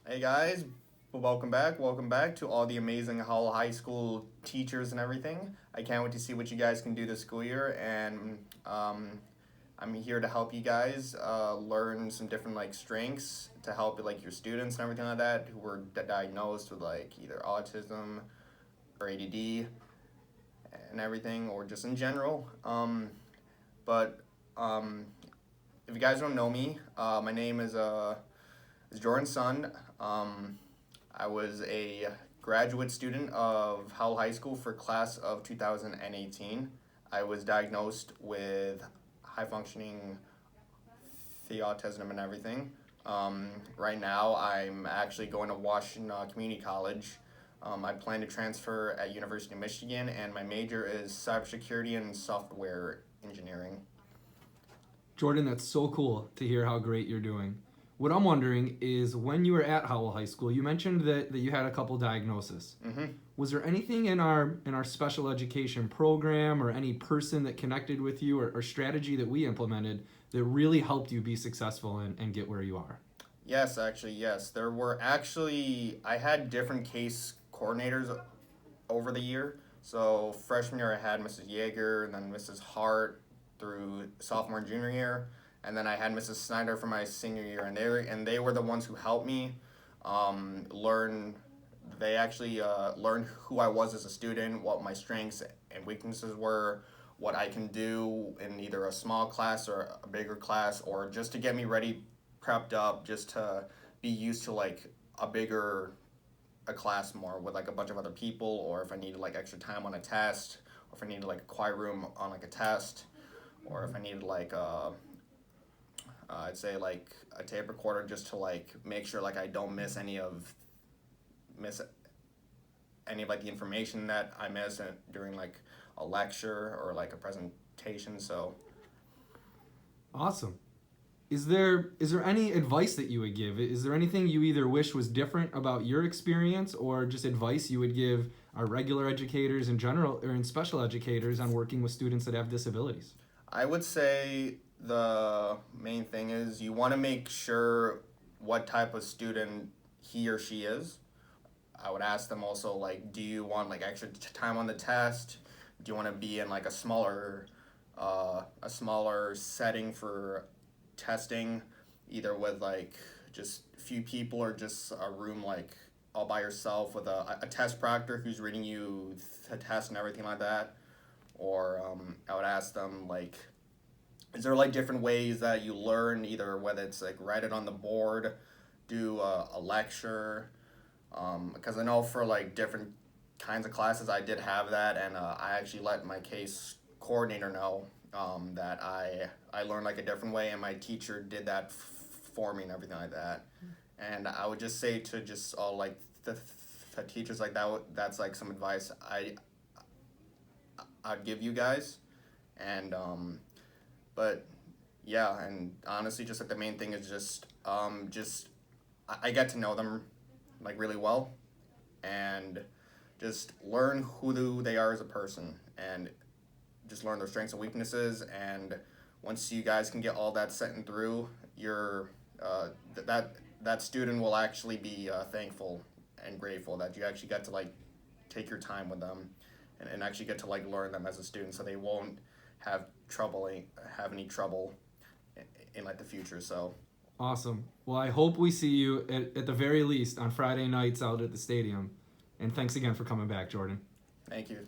Hey guys, welcome back. Welcome back to all the amazing Hull High School teachers and everything. I can't wait to see what you guys can do this school year, and I'm here to help you guys learn some different like strengths to help like your students and everything like that who were diagnosed with like either autism or ADD and everything, or just in general. But if you guys don't know me, my name is Jordan Sun. I was a graduate student of Howell High School for class of 2018. I was diagnosed with high functioning the autism and everything. Right now, I'm actually going to Washington Community College. I plan to transfer at University of Michigan, and my major is cybersecurity and software engineering. Jordan, that's so cool to hear how great you're doing. What I'm wondering is when you were at Howell High School, you mentioned that you had a couple diagnoses. Mm-hmm. Was there anything in our special education program or any person that connected with you or strategy that we implemented that really helped you be successful and get where you are? Yes, actually, yes. There were actually, I had different case coordinators over the year. So freshman year, I had Mrs. Yeager, and then Mrs. Hart through sophomore and junior year, and then I had Mrs. Snyder for my senior year, and they were the ones who helped me learn. They actually learned who I was as a student, what my strengths and weaknesses were, what I can do in either a small class or a bigger class, or just to get me ready, prepped up, just to be used to like a bigger a class more with like a bunch of other people, or if I needed like extra time on a test, or if I needed like a quiet room on like a test, or if I needed like I'd say like a tape recorder just to like make sure like I don't miss any of like the information that I missed during like a lecture or like a presentation. So Awesome. Is there any advice that you would give? Is there anything you either wish was different about your experience or just advice you would give our regular educators in general or in special educators on working with students that have disabilities? I would say the main thing is you want to make sure what type of student he or she is. I would ask them also like, do you want like extra time on the test? Do you want to be in like a smaller setting for testing, either with like just a few people or just a room like all by yourself with a test proctor who's reading you the test and everything like that? Or I would ask them like, is there like different ways that you learn, either whether it's like write it on the board, do a lecture, because I know for like different kinds of classes I did have that, and I actually let my case coordinator know that I learned like a different way, and my teacher did that for me and everything like that. And I would just say to just all like the teachers like that, that's like some advice I'd give you guys. And but yeah, and honestly, just like the main thing is just I get to know them like really well, and just learn who they are as a person, and just learn their strengths and weaknesses. And once you guys can get all that set and through, your that student will actually be thankful and grateful that you actually got to like take your time with them, and actually get to like learn them as a student, so they won't have have any trouble in like the future. So Awesome. Well, I hope we see you at the very least on Friday nights out at the stadium. And thanks again for coming back, Jordan. thank you.